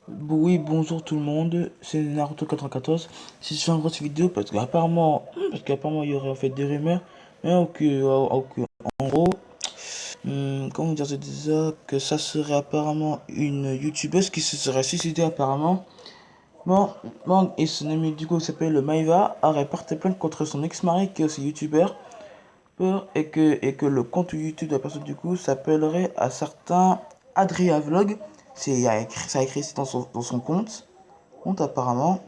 Oui, bonjour tout le monde, c'est Naruto 94. Si je fais une grosse vidéo parce qu'apparemment il y aurait en fait des rumeurs, mais en gros, comment dire, je disais que ça serait apparemment une youtubeuse qui se serait suicidée apparemment. Bon, et son ami du coup s'appelle Maïva, aurait porté plainte contre son ex-mari qui est aussi youtubeur, et que le compte YouTube de la personne du coup s'appellerait à certains Adria Vlog. Ça a écrit ici dans son compte apparemment.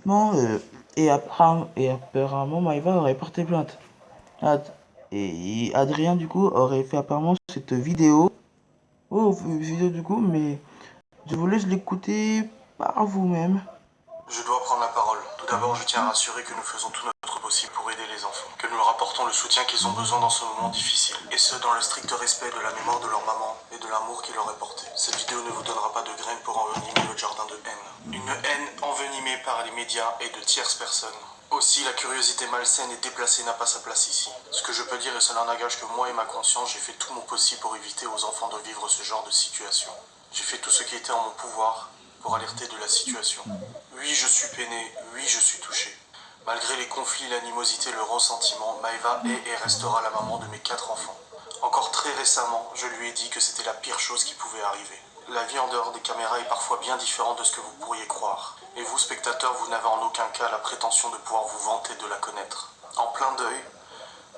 Non, et apparemment Maïva aurait porté plainte. Et Adrien du coup aurait fait apparemment cette vidéo. Oh, vidéo du coup, mais je vous laisse l'écouter par vous-même. Je dois prendre la parole. Tout d'abord, je tiens à rassurer que nous faisons tout notre possible pour aider les enfants, que nous leur apportons le soutien qu'ils ont besoin dans ce moment difficile, et ce, dans le strict respect de la mémoire de leur maman et de l'amour qu'ils leur est porté. Cette vidéo ne vous donnera pas de graines pour envenimer votre jardin de haine. Une haine envenimée par les médias et de tierces personnes. Aussi, la curiosité malsaine et déplacée n'a pas sa place ici. Ce que je peux dire, et cela n'engage que moi et ma conscience, j'ai fait tout mon possible pour éviter aux enfants de vivre ce genre de situation. J'ai fait tout ce qui était en mon pouvoir pour alerter de la situation. Oui, je suis peiné, oui, je suis touché. Malgré les conflits, l'animosité, le ressentiment, Maëva est et restera la maman de mes 4 enfants. Encore très récemment, je lui ai dit que c'était la pire chose qui pouvait arriver. La vie en dehors des caméras est parfois bien différente de ce que vous pourriez croire. Et vous, spectateurs, vous n'avez en aucun cas la prétention de pouvoir vous vanter de la connaître. En plein deuil,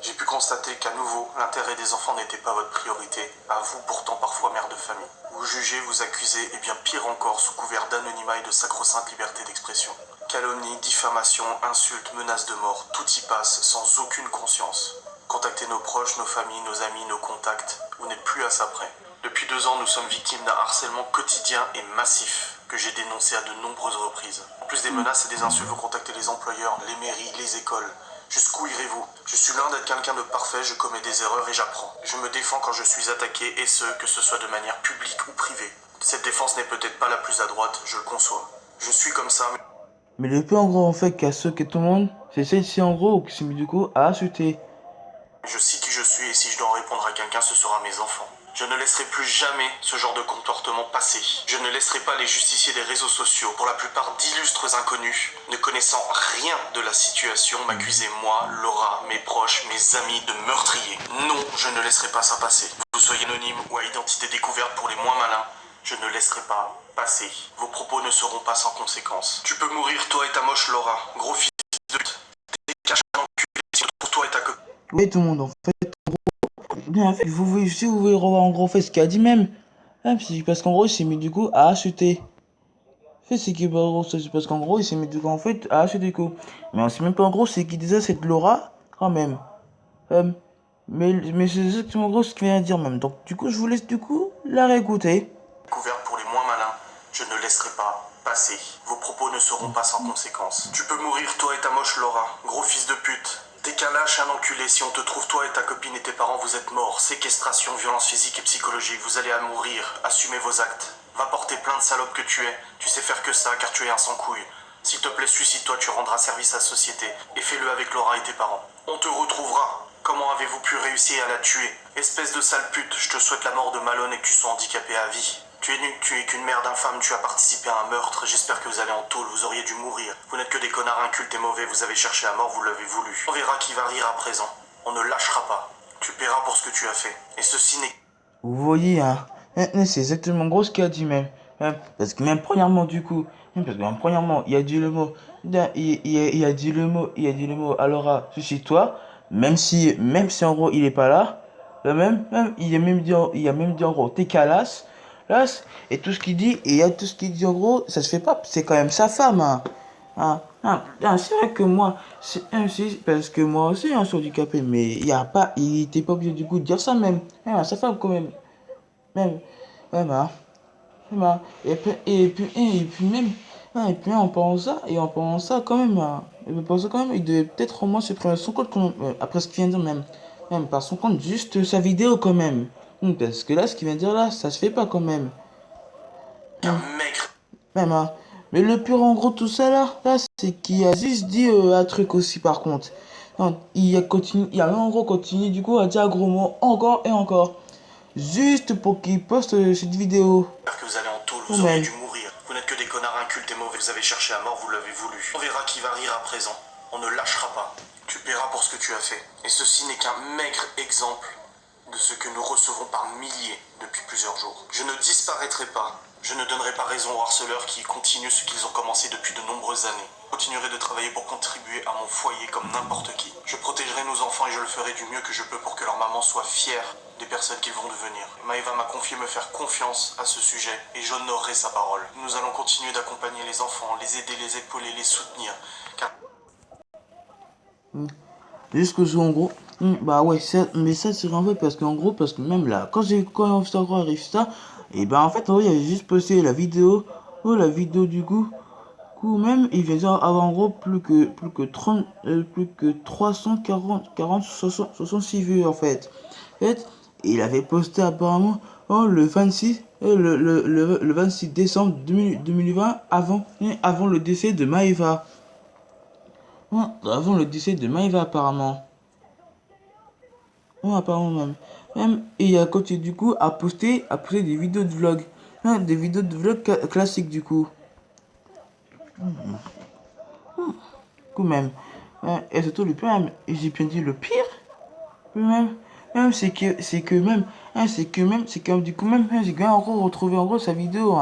j'ai pu constater qu'à nouveau, l'intérêt des enfants n'était pas votre priorité, à vous pourtant parfois mère de famille. Vous jugez, vous accusez, et bien pire encore, sous couvert d'anonymat et de sacro-sainte liberté d'expression. Calomnie, diffamation, insultes, menaces de mort, tout y passe sans aucune conscience. Contactez nos proches, nos familles, nos amis, nos contacts, vous n'êtes plus à ça près. Depuis 2 ans, nous sommes victimes d'un harcèlement quotidien et massif que j'ai dénoncé à de nombreuses reprises. En plus des menaces et des insultes, vous contactez les employeurs, les mairies, les écoles. Jusqu'où irez-vous? Je suis loin d'être quelqu'un de parfait, je commets des erreurs et j'apprends. Je me défends quand je suis attaqué, et ce, que ce soit de manière publique ou privée. Cette défense n'est peut-être pas la plus à droite, je le conçois. Je suis comme ça, mais Mais le peu en gros en fait qu'a ce que tout le monde, c'est celle-ci en gros qui s'est mis du coup à insulter. je sais qui je suis et si je dois en répondre à quelqu'un, ce sera mes enfants. Je ne laisserai plus jamais ce genre de comportement passer. Je ne laisserai pas les justiciers des réseaux sociaux, pour la plupart d'illustres inconnus, ne connaissant rien de la situation, m'accuser moi, Laura, mes proches, mes amis de meurtriers. Non, je ne laisserai pas ça passer. Que vous soyez anonyme ou à identité découverte pour les moins malins, je ne laisserai pas passer. Vos propos ne seront pas sans conséquences. Tu peux mourir, toi et ta moche Laura, gros fils de pute. Cache un enculé, si pour toi et ta copine. Oui, tout le monde en fait. Bien, en fait, si vous voulez revoir en gros fait ce qu'il a dit même, c'est parce qu'en gros il s'est mis du coup à insulter. Fait c'est qui en gros c'est parce qu'en gros il s'est mis du coup en fait à insulter du coup. Mais on sait même pas en gros c'est qui disait cette Laura quand même. Euh, mais c'est exactement en gros ce qu'il vient de dire même. Donc du coup je vous laisse du coup la réécouter. Couvert pour les moins malins, je ne laisserai pas passer. Vos propos ne seront pas sans conséquences. Tu peux mourir, toi et ta moche Laura, gros fils de pute. T'es qu'un lâche, un enculé. Si on te trouve, toi et ta copine et tes parents, vous êtes morts. Séquestration, violence physique et psychologique, vous allez à mourir. Assumez vos actes. Va porter plainte, salope que tu es. Tu sais faire que ça, car tu es un sans-couille. S'il te plaît, suicide-toi, tu rendras service à la société. Et fais-le avec Laura et tes parents. On te retrouvera. Comment avez-vous pu réussir à la tuer? Espèce de sale pute, je te souhaite la mort de Malone et que tu sois handicapé à vie. Tu es qu'une merde infâme, tu as participé à un meurtre, j'espère que vous allez en tôle, vous auriez dû mourir. Vous n'êtes que des connards incultes et mauvais, vous avez cherché la mort, vous l'avez voulu. On verra qui va rire à présent. On ne lâchera pas. Tu paieras pour ce que tu as fait. Et ceci n'est... Vous voyez hein. C'est exactement en gros ce qu'il a dit même. Parce que même premièrement du coup, parce que même premièrement il a dit le mot, il a dit le mot, il a dit le mot alors suicide-toi, même si en gros il est pas là. Même, il a même dit en gros, t'es calasse, là, et tout ce qu'il dit, et il y a tout ce qu'il dit en gros, ça se fait pas, c'est quand même sa femme, hein. C'est vrai que moi, parce que moi aussi, je suis handicapé, mais il était pas obligé du coup de dire ça même, sa femme quand même, même, hein, même, hein. Et puis même, et puis en pensant ça quand même, il devait peut-être au moins supprimer son compte quand même, après ce qu'il vient de dire même par son compte, juste sa vidéo quand même. Parce que là, ce qu'il vient de dire là, ça se fait pas quand même. Qu'un maigre... Même, hein. Mais le pire en gros tout ça là, c'est qu'il a juste dit un truc aussi par contre. Non, il a même en gros continué du coup à dire un gros mot encore et encore. Juste pour qu'il poste cette vidéo. J'espère que vous allez en tôle, Quand vous auriez même. dû mourir. Vous n'êtes que des connards incultes et mauvais. Vous avez cherché à mort, vous l'avez voulu. On verra qui va rire à présent. On ne lâchera pas. Tu paieras pour ce que tu as fait. Et ceci n'est qu'un maigre exemple de ce que nous recevons par milliers depuis plusieurs jours. Je ne disparaîtrai pas. Je ne donnerai pas raison aux harceleurs qui continuent ce qu'ils ont commencé depuis de nombreuses années. Je continuerai de travailler pour contribuer à mon foyer comme n'importe qui. Je protégerai nos enfants et je le ferai du mieux que je peux pour que leur maman soit fière des personnes qu'ils vont devenir. Maëva m'a confié me faire confiance à ce sujet et j'honorerai sa parole. Nous allons continuer d'accompagner les enfants, les aider, les épauler, les soutenir. Car... Jusqu'au jour en gros. Bah ouais, mais ça c'est en fait parce qu'en gros, parce que même là, quand Instagram arrive ça, et ben en fait, en vrai, il avait juste posté la vidéo, la vidéo du coup même, il vient avoir en gros plus que 66 vues en fait. Il avait posté apparemment le 26, le 26 décembre 2020 avant le décès de Maëva. Avant le décès de Maëva apparemment. Apparemment même. Et il a continué du coup à poster des vidéos de vlog. Des vidéos de vlog classiques du coup. Du coup même. Et surtout le pire, et j'ai bien dit le pire. Même c'est que même. C'est que du coup même, j'ai bien encore retrouvé en gros sa vidéo.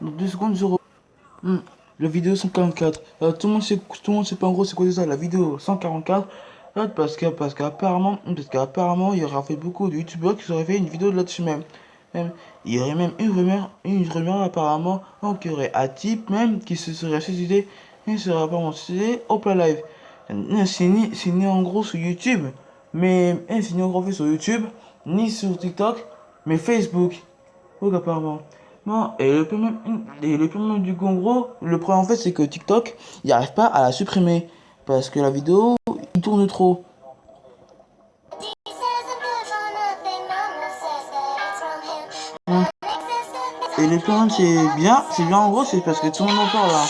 Dans 2 secondes, la vidéo 144. Tout le monde sait pas en gros c'est quoi ça, la vidéo 144. Parce qu'apparemment, il y aurait fait beaucoup de youtubeurs qui auraient fait une vidéo là-dessus même. Il y aurait même une rumeur apparemment qui aurait à type même qui se serait suicidé. Il serait apparemment suicidé au plat live. C'est ni en gros sur YouTube, mais c'est ni en gros fait sur YouTube, ni sur TikTok, mais Facebook. Donc apparemment. Non, et le problème du coup, en gros, le problème en fait c'est que TikTok, il n'arrive pas à la supprimer. Parce que la vidéo, il tourne trop. Et le problème c'est bien en gros, c'est parce que tout le monde en parle là.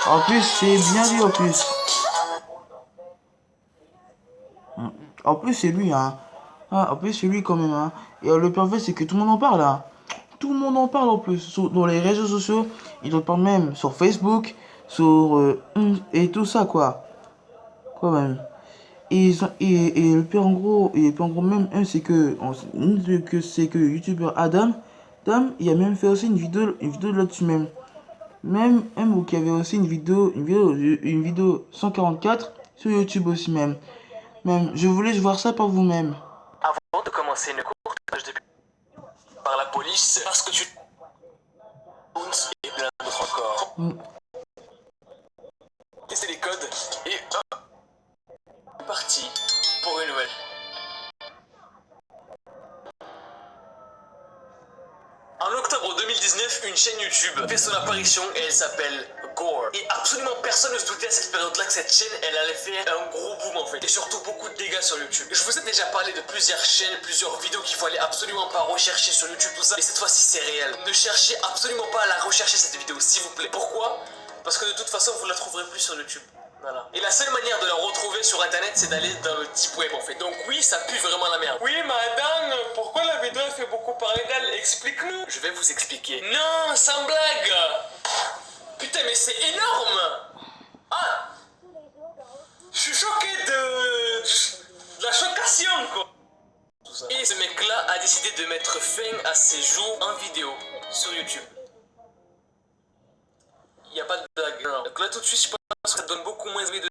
En plus, c'est bien dit en plus. En plus, c'est lui, en plus, c'est lui quand même, Et le pire en fait, c'est que tout le monde en parle là. Tout le monde en parle en plus. Dans les réseaux sociaux, ils en parlent même sur Facebook, et tout ça quoi. Quand même. Et le pire en gros, même, c'est que le youtubeur il a même fait aussi une vidéo là-dessus même. Ou qui avait aussi une vidéo 144 sur YouTube aussi même. Je voulais voir ça par vous-même. Avant de commencer une courte page de par la police, parce que tu et plein d'autres encore. Et c'est les codes et parti pour une nouvelle. En octobre 2019, une chaîne YouTube fait son apparition et elle s'appelle Gore. Et absolument personne ne se doutait à cette période-là que cette chaîne, elle allait faire un gros boom en fait. Et surtout beaucoup de dégâts sur YouTube. Je vous ai déjà parlé de plusieurs chaînes, plusieurs vidéos qu'il fallait absolument pas rechercher sur YouTube, tout ça. Mais cette fois-ci, c'est réel. Ne cherchez absolument pas à la rechercher cette vidéo, s'il vous plaît. Pourquoi? Parce que de toute façon, vous la trouverez plus sur YouTube. Voilà. Et la seule manière de la retrouver sur internet, c'est d'aller dans le deep web en fait. Donc oui, ça pue vraiment la merde. Oui, madame, pourquoi la vidéo fait beaucoup parler d'elle? Explique-nous. Je vais vous expliquer. Non, sans blague. Putain, mais c'est énorme. Ah, je suis choqué de la chocation quoi. Et ce mec-là a décidé de mettre fin à ses jours en vidéo sur YouTube. Il n'y a pas de blague. Non. Donc là tout de suite, je pense que ça donne beaucoup moins envie de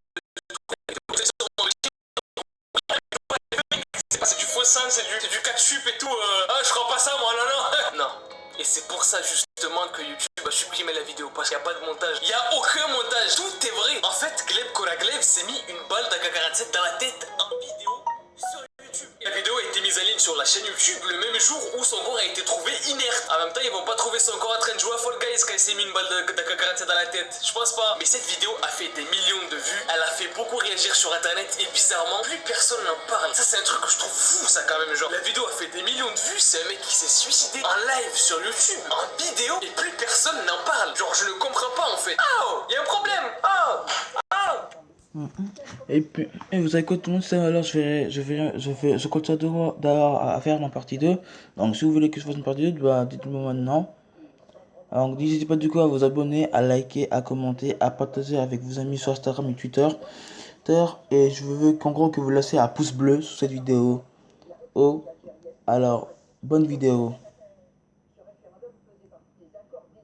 c'est du faux sang, c'est du catsup et tout. Ah, je crois pas ça moi, non. Non. Et c'est pour ça justement que YouTube a supprimé la vidéo parce qu'il n'y a pas de montage. Il n'y a aucun montage. Tout est vrai. En fait, Gleb Koraglev s'est mis une balle d'AK-47 dans la tête en vidéo sur YouTube. La vidéo a été mise en ligne sur la chaîne YouTube le même jour où son corps a été trouvé inerte. En même temps, ils vont pas trouver son corps en train de jouer à Fall Guys quand il s'est mis une balle d'AK-47 dans la tête. Je pense pas. Mais cette vidéo a fait des millions de vues. Elle a fait beaucoup réagir sur internet et bizarrement, plus personne n'en parle. Ça, c'est un truc que je trouve fou, ça quand même. Genre, la vidéo a fait des millions de vues. C'est un mec qui s'est suicidé en live sur YouTube, en vidéo, et plus personne n'en parle. Genre, je ne comprends pas en fait. Oh, il y a un problème. Oh. Et puis, et vous savez quoi, tout le monde sait, alors je continue d'avoir à faire ma partie 2. Donc, si vous voulez que je fasse une partie 2, bah, dites-moi maintenant. Alors, n'hésitez pas du coup à vous abonner, à liker, à commenter, à partager avec vos amis sur Instagram et Twitter. Et je veux qu'en gros que vous lâchez un pouce bleu sous cette vidéo. Oh, alors, bonne vidéo.